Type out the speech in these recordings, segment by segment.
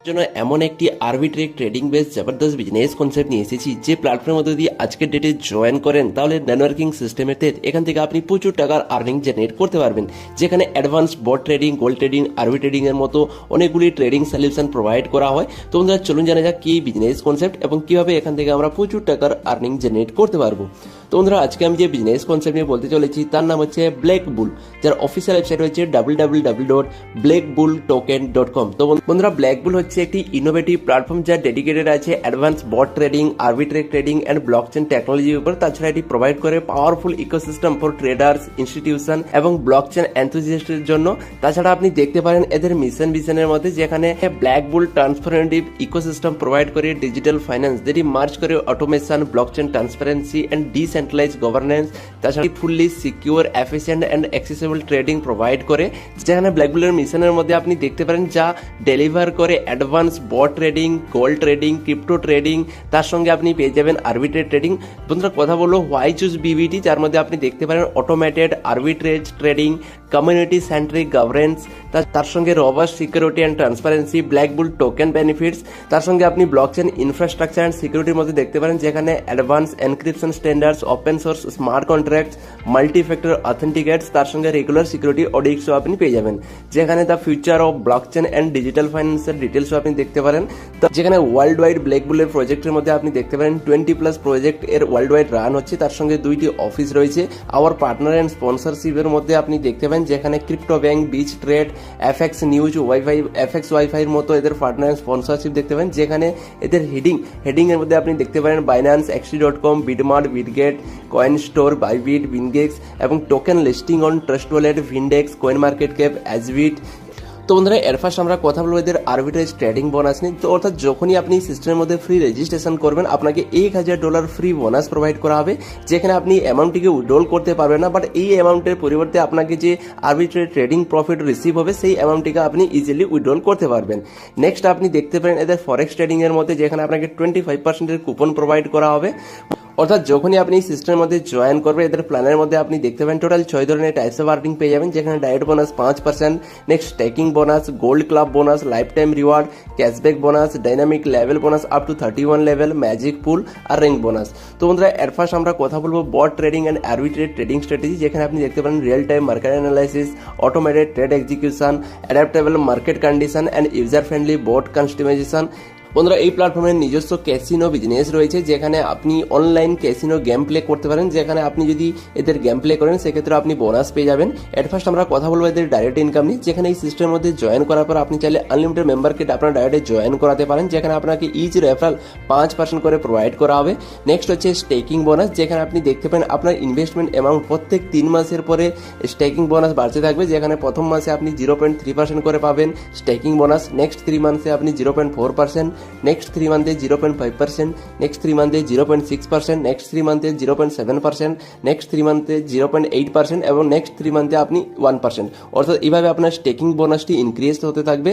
জন্য এমন একটি আরবিট্রেক ট্রেডিং বেস জবরদস্ত বিজনেস কনসেপ্ট নিয়ে এসেছি যে প্ল্যাটফর্মের মধ্যে দিয়ে আজকের ডেটে জয়েন করেন তাহলে নেটওয়ার্কিং সিস্টেমের এখান থেকে আপনি প্রচুর টাকার আর্নিং জেনারেট করতে পারবেন, যেখানে advance bot trading, gold trading, আরবি ট্রেডিং এর মতো অনেকগুলি ট্রেডিং সলিউশন প্রোভাইড করা হয়। তো বন্ধুরা চলুন জানা যাক কি বিজনেস কনসেপ্ট এবং কিভাবে এখান থেকে আমরা প্রচুর টাকার আর্নিং জেনারেট করতে পারবো। তো বন্ধুরা আজকে আমি যে বিজনেস কনসেপ্ট নিয়ে বলতে চলেছি তার নাম হচ্ছে ব্ল্যাক বুল, যার অফিসিয়াল ওয়েবসাইট হচ্ছে www.blackbulltoken.com। তো বন্ধুরা ব্ল্যাক বুল হচ্ছে একটি ইনোভেটিভ প্ল্যাটফর্ম যা ডেডিকেটেড আছে advance bot trading, arbitrage trading and blockchain টেকনোলজির উপর। তাছাড়া এটি প্রোভাইড করে powerful ecosystem for traders, institution এবং ব্লকচেন এনথুজিয়াস্টের জন্য। তাছাড়া আপনি দেখতে পারেন এদের মিশন ভিশনের মধ্যে, যেখানে ব্ল্যাক বুল ট্রান্সপারেন্টিভ ইকোসিস্টেম প্রোভাইড করে ডিজিটাল ফাইন্যান্স, যেটি মার্জ করে automation, blockchain transparency and decentralised governance. তাছাড়া fully secure, efficient and accessible trading provide করে, যেখানে ব্ল্যাক বুলের মিশনের মধ্যে আপনি দেখতে পারেন যা ডেলিভার করে advance bot trading, gold trading, crypto trading, তার সঙ্গে আপনি পেয়ে যাবেন আরবিট্রেজ ট্রেডিং। বন্ধুরা কথা বলবো হোয়াই চুজ বিবিটি, যার মধ্যে আপনি দেখতে পারেন automated arbitrage trading, community centric governance, তার সঙ্গে robust security and transparency, black bull token benefits. তার সঙ্গে আপনি ব্লকচেন ইনফ্রাস্ট্রাকচার অ্যান্ড সিকিউরিটির মধ্যে দেখতে পারেন, যেখানে advance encryption standards, open source smart contracts, multi factor authenticates, তার সঙ্গে রেগুলার সিকিউরিটি অডিটসও আপনি পেয়ে যাবেন। যেখানে the future of blockchain and digital ফাইন্যান্সের ডিটেলসও আপনি দেখতে পারেন। যেখানে ওয়ার্ল্ড ওয়াইড ব্ল্যাক বুলের প্রজেক্টের মধ্যে আপনি দেখতে পারেন 20+ প্রজেক্ট এর ওয়ার্ল্ড ওয়াইড রান হচ্ছে। তার সঙ্গে 2টি অফিস রয়েছে। আওয়ার পার্টনার অ্যান্ড স্পন্সরশিপের মধ্যে আপনি দেখতে পাবেন, যেখানে crypto bank, beach trade, FX news, wifi, FX wifi এর মতো এদের পার্টনার অ্যান্ড স্পন্সরশিপ দেখতে পাবেন। যেখানে এদের হেডিং এর মধ্যে আপনি দেখতে পারেন Binance, XT.com, BitMart, Bitget, coin store, Bybit, উইনগেক্স এবং token listing on trust wallet, ভিনডেক্স, কয়েন মার্কেট ক্যাপ, অ্যাজবিট। তো বন্ধুরা এর ফার্স্ট আমরা কথা বলবো এদের আরবিট্রেজ ট্রেডিং বোনাস নিয়ে। তো অর্থাৎ যখনই আপনি সিস্টেমের মধ্যে ফ্রি রেজিস্ট্রেশন করবেন, আপনাকে $1000 ফ্রি বোনাস প্রোভাইড করা হবে, যেখানে আপনি অ্যামাউন্টটিকে উইথড্রল করতে পারবেন না, বাট এই অ্যামাউন্টের পরিবর্তে আপনাকে যে আরবিট্রেজ ট্রেডিং প্রফিট রিসিভ হবে সেই অ্যামাউন্টটিকে আপনি ইজিলি উইথড্রল করতে পারবেন। নেক্সট আপনি দেখতে পারেন এদের ফরেক্স ট্রেডিং এর মধ্যে, যেখানে আপনাকে 25% কুপন প্রোভাইড করা হবে। অর্থাৎ যখনই আপনি সিস্টেমের মধ্যে জয়েন করবেন, এদের প্ল্যানের মধ্যে আপনি দেখতে পাবেন টোটাল 6 ধরনের টাইপস অফ আর্নিং পেয়ে যাবেন, যেখানে direct bonus 5%, next staking bonus, gold club bonus, life time reward, cashback bonus, dynamic level bonus up to 31 level, magic pool আর র্যাঙ্ক বোনাস। তো বন্ধুরা এর ফার্স্ট আমরা কথা বলবো bot trading and arbitrage trading strategy, যেখানে আপনি দেখতে পারেন real time market analysis, automated trade execution, adaptable market condition and user friendly bot customisation. বন্ধুরা এই প্ল্যাটফর্মের নিজস্ব ক্যাসিনো বিজনেস রয়েছে, যেখানে আপনি অনলাইন ক্যাসিনো গেম প্লে করতে পারেন। যেখানে আপনি যদি এদের গেম প্লে করেন সেক্ষেত্রে আপনি বোনাস পেয়ে যাবেন। এট ফার্স্ট আমরা কথা বলবো এদের ডাইরেক্ট ইনকাম নিয়ে, যেখানে এই সিস্টেমের মধ্যে জয়েন করার পর আপনি চাইলে আনলিমিটেড মেম্বারকে আপনার ডাইরেক্টে জয়েন করাতে পারেন, যেখানে আপনাকে ইচ রেফারেল 5% করে প্রোভাইড করা হবে। নেক্সট হচ্ছে স্টেকিং বোনাস, যেখানে আপনি দেখতে পারেন আপনার ইনভেস্টমেন্ট অ্যামাউন্ট প্রত্যেক 3 মাসের পরে স্টেকিং বোনাস বাড়তে থাকবে, যেখানে প্রথম মাসে আপনি 0.3% করে পাবেন স্টেকিং বোনাস, নেক্সট 3 মান্থে আপনি 0.4%, নেক্সট 3 মান্থে 0.5%, নেক্সট 3 মান্থে 0.6%, নেক্সট 3 মান্থে 0.7%, নেক্সট 3 মান্থে 0.8% এবং নেক্সট 3 মান্থে আপনি 1%। অর্থাৎ এইভাবে আপনার স্টেকিং বোনাসটি ইনক্রিজ হতে থাকবে।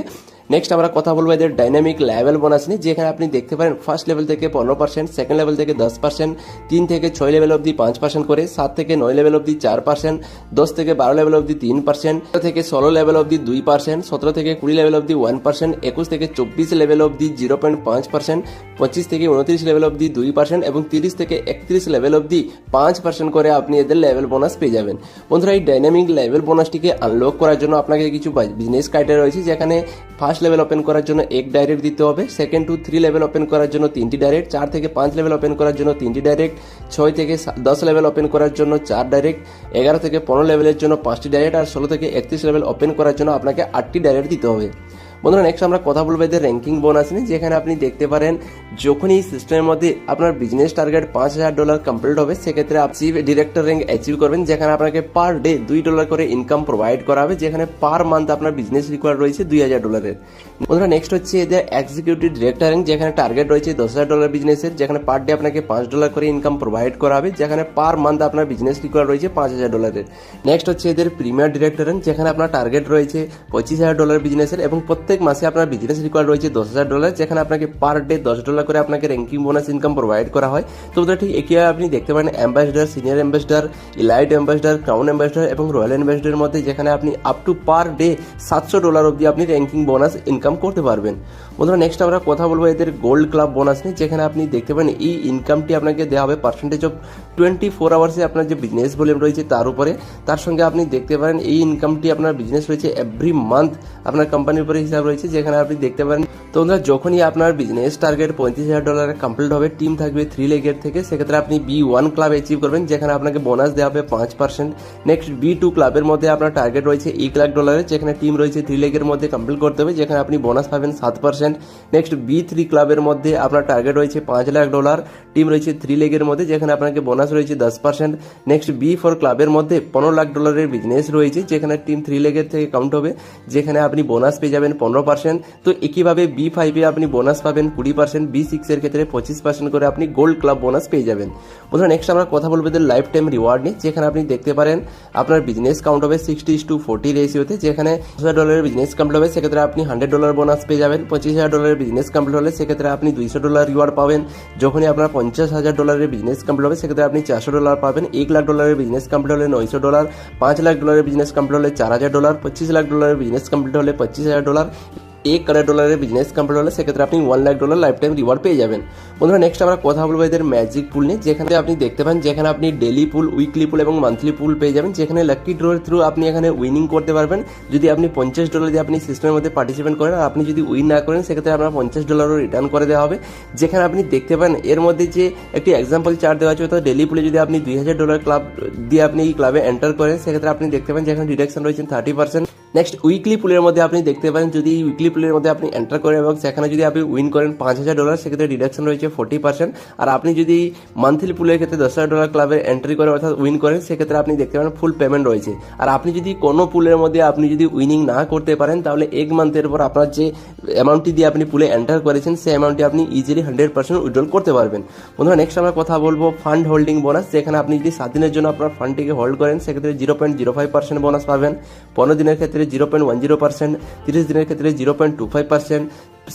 নেক্সট আমরা কথা বলবো এদের ডাইনামিক লেভেল বোনাস নিয়ে, যেখানে আপনি দেখতে পারেন ফার্স্ট লেভেল থেকে 15%, সেকেন্ড লেভেল থেকে 10%, 3 থেকে 6 লেভেল অবধি 5% করে, 7 থেকে 9 লেভেল অবধি 4%, 10 থেকে 12 লেভেল অবধি 3%, 13 থেকে 16 লেভেল অবধি 2%, 17 থেকে 20 লেভেল অবধি 1%, 21 থেকে 24 লেভেল অবধি 0.5%, 25 থেকে 29 লেভেল অবধি 2% এবং 30 থেকে 31 লেভেল অবধি 5% করে আপনি এদের লেভেল বোনাস পেয়ে যাবেন। বন্ধুরা এই ডাইনামিক লেভেল বোনাসটিকে আনলক করার জন্য আপনাকে কিছু বিজনেস ক্রাইটেরিয়া রয়েছে, যেখানে ফার্স্ট লেভেল ওপেন করার জন্য 1 ডাইরেক্ট দিতে হবে, সেকেন্ড টু 3 লেভেল ওপেন করার জন্য 3টি ডাইরেক্ট, 4 থেকে 5 লেভেল ওপেন করার জন্য 3টি ডাইরেক্ট, 6 থেকে 10 লেভেল ওপেন করার জন্য 4 ডাইরেক্ট, 11 থেকে 15 লেভেলের জন্য 5টি ডাইরেক্ট আর 16 থেকে 31 লেভেল ওপেন করার জন্য আপনাকে 8টি ডাইরেক্ট দিতে হবে। বন্ধুরা নেক্সট আমরা কথা বলবো এদের র্যাঙ্কিং বোনাস নিয়ে, যেখানে আপনি দেখতে পারেন যখনই এই সিস্টেমের মধ্যে আপনার বিজনেস টার্গেট $5000 কমপ্লিট হবে, সেক্ষেত্রে আপনি ডিরেক্টর র্যাঙ্ক অ্যাচিভ করবেন, যেখানে আপনাকে পার ডে $2 করে ইনকাম প্রোভাইড করা হবে, যেখানে পার মান্থ আপনার বিজনেস রিকোয়ার্ড রয়েছে $2000। বন্ধুরা নেক্সট হচ্ছে এদের এক্সিকিউটিভ ডিরেক্টর র্যাঙ্ক, যেখানে টার্গেট রয়েছে $10000 বিজনেসের, যেখানে পার ডে আপনাকে $5 করে ইনকাম প্রোভাইড করা হবে, যেখানে পার মান্থ আপনার বিজনেস রিকোয়ার্ড রয়েছে $5000। নেক্সট হচ্ছে এদের প্রিমিয়ার ডিরেক্টর র্যাঙ্ক, যেখানে আপনার টার্গেট রয়েছে $25000 বিজনেসের এবং প্রত্যেক মাসে আপনার বিজনেস রিকোয়ার্ড রয়েছে $10000, যেখানে আপনাকে পার ডে $10 করে আপনাকে র্যাঙ্কিং বোনাস ইনকাম প্রোভাইড করা হয়। তো ওদের ঠিক একইভাবে আপনি দেখতে পারেন ambassador, senior ambassador, elite ambassador, crown ambassador এবং রয়্যাল অ্যাম্বাসেডারের মধ্যে, যেখানে আপনি আপ টু পার ডে $700 অবধি আপনি র্যাঙ্কিং বোনাস ইনকাম করতে পারবেন। বন্ধুরা নেক্সট আমরা কথা বলবো এদের গোল্ড ক্লাব বোনাস নিয়ে, যেখানে আপনি দেখতে পারেন এই ইনকামটি আপনাকে দেওয়া হবে পার্সেন্টেজ অফ 24 আওয়ার্সে আপনার যে বিজনেস ভলিউম রয়েছে তার উপরে। তার সঙ্গে আপনি দেখতে পারেন এই ইনকামটি আপনার বিজনেস রয়েছে এভরি মান্থ আপনার কোম্পানির উপরে হিসাব রয়েছে, যেখানে আপনি দেখতে পারেন। তো বন্ধুরা যখনই আপনার বিজনেস টার্গেট $35,000 কমপ্লিট হবে, টিম থাকবে 3 লেগের থেকে, সেক্ষেত্রে আপনি B1 ক্লাব অ্যাচিভ করবেন, যেখানে আপনাকে বোনাস দেওয়া হবে 5%। নেক্সট B2 ক্লাবের মধ্যে আপনার টার্গেট রয়েছে $1,00,000, যেখানে টিম রয়েছে 3 লেগের মধ্যে কমপ্লিট করতে হবে, যেখানে আপনি বোনাস পাবেন 7%। নেক্সট B3 ক্লাবের মধ্যে আপনার টার্গেট রয়েছে $5,00,000, টিম রয়েছে 3 লেগের মধ্যে, যেখানে আপনাকে বোনাস রয়েছে 10%। নেক্সট B4 ক্লাবের মধ্যে $15,00,000 বিজনেস রয়েছে, যেখানে টিম 3 লেগের থেকে কাউন্ট হবে, যেখানে আপনি বোনাস পেয়ে যাবেন 15%। তো একইভাবে B5 এ আপনি বোনাস পাবেন 20%, B6 এর ক্ষেত্রে 25% করে আপনি গোল্ড ক্লাব বোনাস পেয়ে যাবেন। বন্ধুরা নেক্সট আমরা কথা বলবো এদের লাইফ টাইম রিওয়ার্ড নিয়ে, যেখানে আপনি দেখতে পারেন আপনার বিজনেস কাউন্ট হবে 60:40 রেশিওতে, যেখানে $1000 বিজনেস কমপ্লিট হবে সেক্ষেত্রে আপনি $100 বোনাস পেয়ে যাবেন। $25,000 বিজনেস কমপ্লিট হলে সেক্ষেত্রে আপনি $200 রিওয়ার্ড পাবেন। যখনই আপনার $50,000 বিজনেস কমপ্লিট হবে সেক্ষেত্রে আপনি $400 পাবেন। $1,00,000 বিজনেস কমপ্লিট হলে $900, $5,00,000 বিজনেস কমপ্লিট হলে $4,000, $25,00,000 বিজনেস কমপ্লিট হলে $25,000, $1,00,000 বিজনেস কমপ্লিট হলে সেক্ষেত্রে আপনি $1,00,000 লাইফ টাইম রিওয়ার্ড পেয়ে যাবেন। বন্ধুরা নেক্সট আমরা কথা বলবো এদের ম্যাজিক পুল নিয়ে, যেখানে আপনি দেখতে পান যেখানে আপনি ডেলি পুল, উইকলি পুল এবং মান্থলি পুল পেয়ে যাবেন, যেখানে লাকি ড্রয়ের থ্রু আপনি এখানে উইনিং করতে পারবেন। যদি আপনি $50 দিয়ে আপনি সিস্টেমের মধ্যে পার্টিসিপেট করেন আর আপনি যদি উইন না করেন সেক্ষেত্রে আপনার $50 রিটার্ন করে দেওয়া হবে। যেখানে আপনি দেখতে পান এর মধ্যে যে একটি এক্সাম্পল চার্ট দেওয়া আছে, অর্থাৎ ডেলি পুলে যদি আপনি $2,000 ক্লাব দিয়ে আপনি এই ক্লাবে এন্টার করেন সেক্ষেত্রে আপনি দেখতে পান যেখানে ডিডাকশন রয়েছে 30%। নেক্সট উইকলি পুলের মধ্যে আপনি দেখতে পারেন যদি উইকলি পুলের মধ্যে আপনি এন্টার করেন এবং সেখানে যদি আপনি উইন করেন $5,000 সেক্ষেত্রে ডিডাকশন রয়েছে 40%। আর আপনি যদি মান্থলি পুলের ক্ষেত্রে $10,000 ক্লাবে এন্ট্রি করেন অর্থাৎ উইন করেন সেক্ষেত্রে আপনি দেখতে পারেন ফুল পেমেন্ট রয়েছে। আর আপনি যদি কোনো পুলের মধ্যে আপনি যদি উইনিং না করতে পারেন তাহলে 1 মান্থের পর আপনার যে অ্যামাউন্টটি দিয়ে আপনি পুলে এন্টার করেছেন সেই অ্যামাউন্টটি আপনি ইজিলি 100% উইথড্রল করতে পারবেন। বন্ধুরা নেক্সট আমরা কথা বলবো ফান্ড হোল্ডিং বোনাস, যেখানে আপনি যদি 7 দিনের জন্য আপনার ফান্ডটিকে হোল্ড করেন সেক্ষেত্রে 0.05% বোনাস পাবেন। 15 দিনের ক্ষেত্রে 0.10%, 30 দিনের ক্ষেত্রে 0.25%,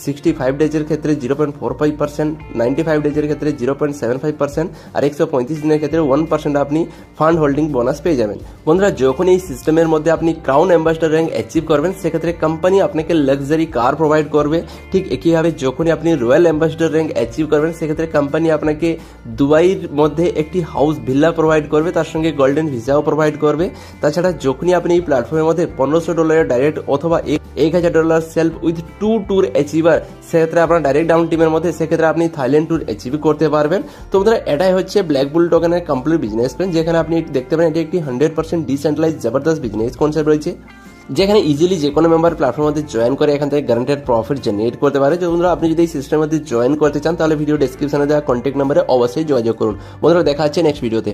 65 ডেজের ক্ষেত্রে 0.45%, 95 ডেজের ক্ষেত্রে 0.75% আর 135 দিনের ক্ষেত্রে 1% আপনি ফান্ড হোল্ডিং বোনাস পেয়ে যাবেন। বন্ধুরা যখন এই সিস্টেমের মধ্যে আপনি ক্রাউন অ্যাম্বাসেডর র্যাঙ্ক অ্যাচিভ করবেন সেক্ষেত্রে কোম্পানি আপনাকে লাক্সারি কার প্রোভাইড করবে। ঠিক একইভাবে যখনই আপনি রয়্যাল অ্যাম্বাসেডর র্যাঙ্ক অ্যাচিভ করবেন সেক্ষেত্রে কোম্পানি আপনাকে দুবাইয়ের মধ্যে একটি হাউস ভিল্লা প্রোভাইড করবে, তার সঙ্গে গোল্ডেন ভিসাও প্রোভাইড করবে। তাছাড়া যখনই আপনি এই প্ল্যাটফর্মের মধ্যে $1,500 ডাইরেক্ট অথবা $1,000 সেলফ উইথ 2 ট্যুর অ্যাচিভার সেক্ষেত্রে আপনার ডাইরেক্ট ডাউন টিমের মধ্যে সেক্ষেত্রে আপনি থাইল্যান্ড ট্যুর অ্যাচিভ করতে পারবেন। তো বন্ধুরা এটাই হচ্ছে ব্ল্যাক বুল টোকেনের কমপ্লিট বিজনেস প্ল্যান, যেখানে আপনি দেখতে পারেন এটি একটি 100% ডিসেন্ট্রালাইজ জবরদস্ত বিজনেস কনসেপ্ট রয়েছে, যেখানে ইজিলি যে কোনো মেম্বার প্ল্যাটফর্মের মধ্যে জয়েন করে এখান থেকে গ্যারান্টেড প্রফিট জেনারেট করতে পারে। তো বন্ধুরা আপনি যদি এই সিস্টেমের মধ্যে জয়েন করতে চান তাহলে ভিডিও ডেসক্রিপশনে দেওয়া কন্ট্যাক্ট নম্বরে অবশ্যই যোগাযোগ করুন। বন্ধুরা দেখা হচ্ছে নেক্সট ভিডিওতে।